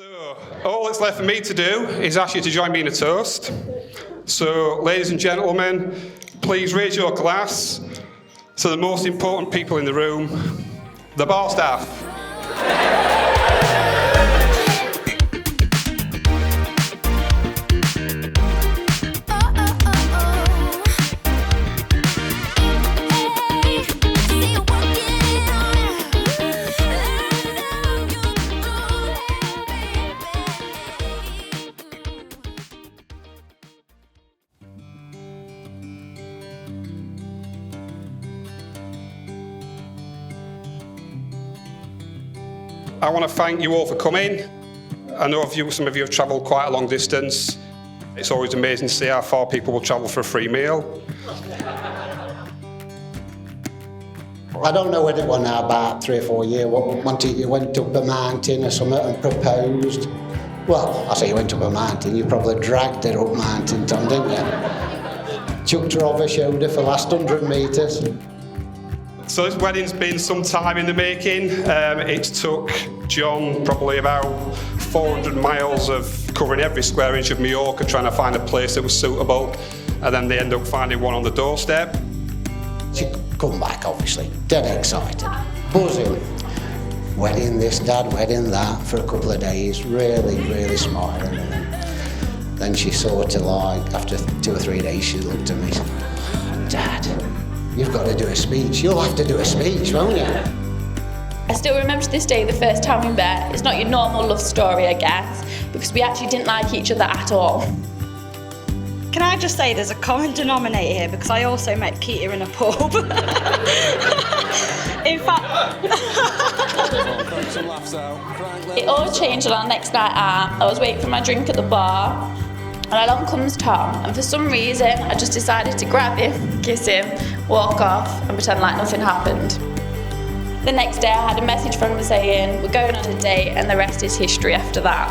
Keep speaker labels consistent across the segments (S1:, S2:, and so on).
S1: So, all that's left for me to do is ask you to join me in a toast. So, ladies and gentlemen, please raise your glass to the most important people in the room, the bar staff. I want to thank you all for coming. I know some of you have travelled quite a long distance. It's always amazing to see how far people will travel for a free meal.
S2: I don't know whether it was now about 3 or 4 years, you went up a mountain or something and proposed. Well, I say you went up a mountain, you probably dragged her up mountain, Tom, didn't you? Chucked her over shoulder for the last 100 metres.
S1: So this wedding's been some time in the making. It took John probably about 400 miles of covering every square inch of Mallorca trying to find a place that was suitable, and then they ended up finding one on the doorstep.
S2: She come back, obviously, dead excited, buzzing. Wedding this, Dad, wedding that, for a couple of days, really smiling. And then she sort of like, after 2 or 3 days, she looked at me, Dad, you've got to do a speech. You'll have to do a speech, won't you?
S3: I still remember to this day the first time we met. It's not your normal love story, I guess, because we actually didn't like each other at all.
S4: Can I just say there's a common denominator here, because I also met Nikita in a pub. In fact...
S3: It all changed on our next night out. I was waiting for my drink at the bar, and along comes Tom, and for some reason I just decided to grab him, kiss him, walk off and pretend like nothing happened. The next day I had a message from him saying, we're going on a date, and the rest is history after that.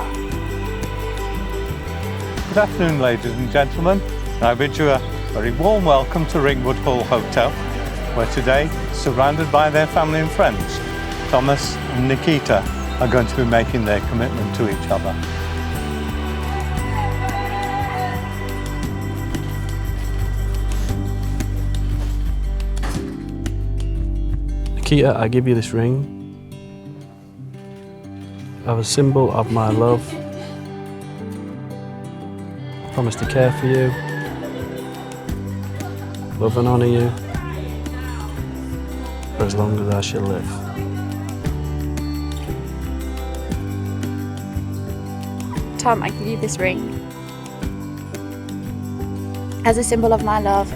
S5: Good afternoon, ladies and gentlemen. I bid you a very warm welcome to Ringwood Hall Hotel, where today, surrounded by their family and friends, Thomas and Nikita are going to be making their commitment to each other.
S6: Nikita, I give you this ring as a symbol of my love. I promise to care for you, love and honour you for as long as I shall live.
S3: Tom, I give you this ring as a symbol of my love.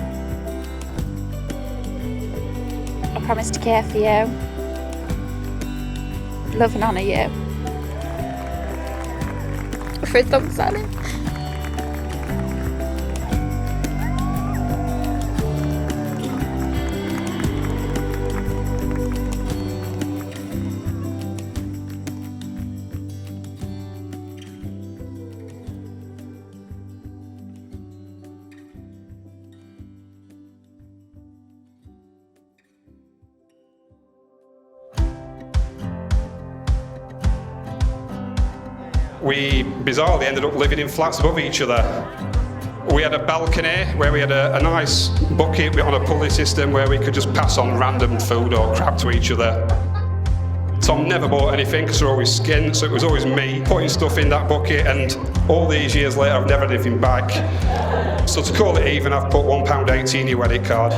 S3: I promise to care for you, love and honour you for as long as I live.
S1: We bizarrely ended up living in flats above each other. We had a balcony where we had a nice bucket on a pulley system where we could just pass on random food or crap to each other. Tom never bought anything because we're always skint, so it was always me putting stuff in that bucket, and all these years later I've never had anything back. So to call it even, I've put £1.80 in your wedding card.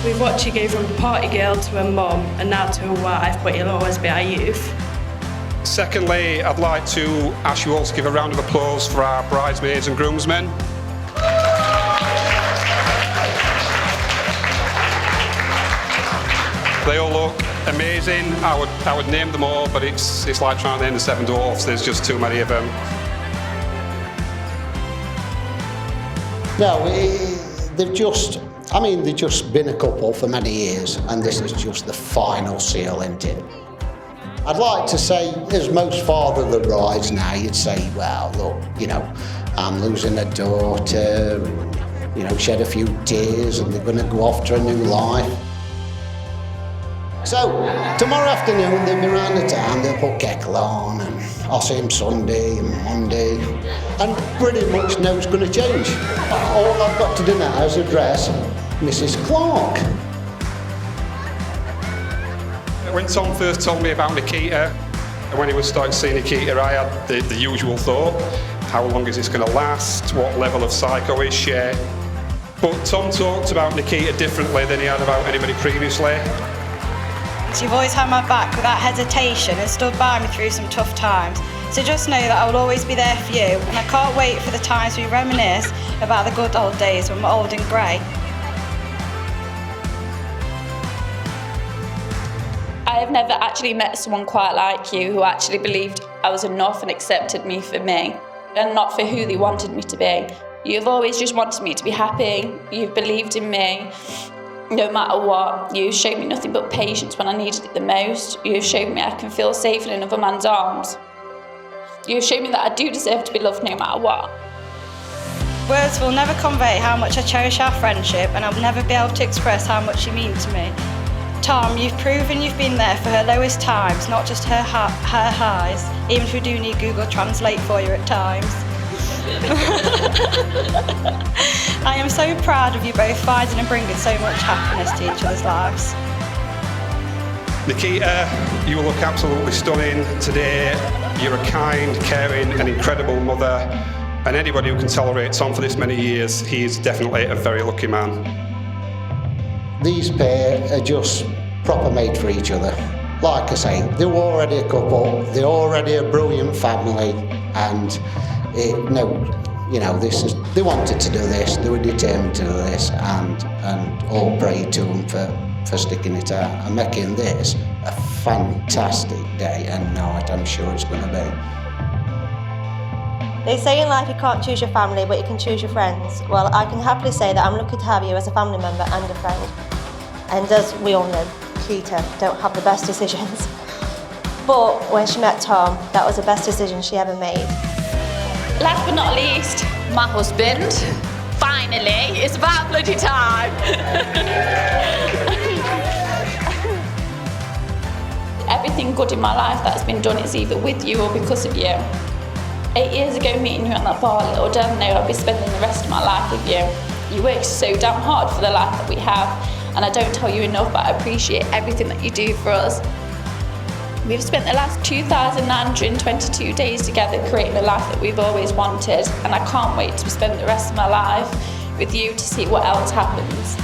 S7: We've watched you go from a party girl to a mum and now to a wife, but you'll always be our youth.
S1: Secondly, I'd like to ask you all to give a round of applause for our bridesmaids and groomsmen. They all look amazing. I would name them all, but it's like trying to name the 7 dwarfs. There's just too many of them.
S2: No, they've just been a couple for many years, and this is just the final seal, isn't it? I'd like to say, as most father of the brides now, you'd say, well, look, you know, I'm losing a daughter, and, you know, shed a few tears, and they're going to go off to a new life. So, tomorrow afternoon, they'll be round the town, they'll put kettle on, and I'll see them Sunday and Monday, and pretty much no's going to change. All I've got to do now is address Mrs. Clark.
S1: When Tom first told me about Nikita, and when he was starting to see Nikita, I had the usual thought, how long is this going to last? What level of psycho is she? But Tom talked about Nikita differently than he had about anybody previously.
S4: You've always had my back without hesitation and stood by me through some tough times. So just know that I will always be there for you, and I can't wait for the times we reminisce about the good old days when we're old and grey.
S3: I have never actually met someone quite like you who actually believed I was enough and accepted me for me and not for who they wanted me to be. You've always just wanted me to be happy. You've believed in me no matter what. You've showed me nothing but patience when I needed it the most. You've showed me I can feel safe in another man's arms. You've shown me that I do deserve to be loved no matter what.
S4: Words will never convey how much I cherish our friendship, and I'll never be able to express how much you mean to me. Tom, you've proven you've been there for her lowest times, not just her highs, even if we do need Google Translate for you at times. I am so proud of you both finding and bringing so much happiness to each other's lives.
S1: Nikita, you look absolutely stunning today. You're a kind, caring and incredible mother. And anybody who can tolerate Tom for this many years, he is definitely a very lucky man.
S2: These pair are just proper made for each other. Like I say, they were already a couple, they're already a brilliant family, and they wanted to do this, they were determined to do this, and all praise to them for sticking it out and making this a fantastic day and night, I'm sure it's going to be.
S8: They say in life you can't choose your family, but you can choose your friends. Well, I can happily say that I'm lucky to have you as a family member and a friend. And as we all know, Nikita don't have the best decisions. But when she met Tom, that was the best decision she ever made.
S3: Last but not least, my husband. Finally, it's about bloody time. Everything good in my life that's been done is either with you or because of you. 8 years ago, meeting you at that bar, little did I know I'd be spending the rest of my life with you. You work so damn hard for the life that we have, and I don't tell you enough, but I appreciate everything that you do for us. We've spent the last 2,922 days together creating the life that we've always wanted, and I can't wait to spend the rest of my life with you to see what else happens.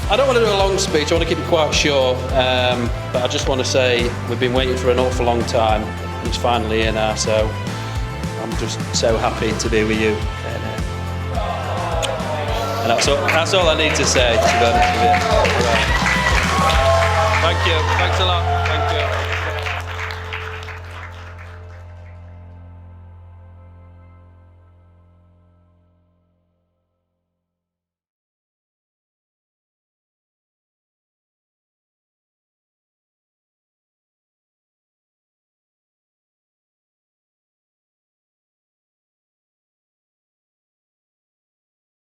S9: I don't want to do a long speech, I want to keep it quite short, but I just want to say we've been waiting for an awful long time, and it's finally here now, so I'm just so happy to be with you. And that's all I need to say, to be honest with you. Thank you, thanks a lot, thank you.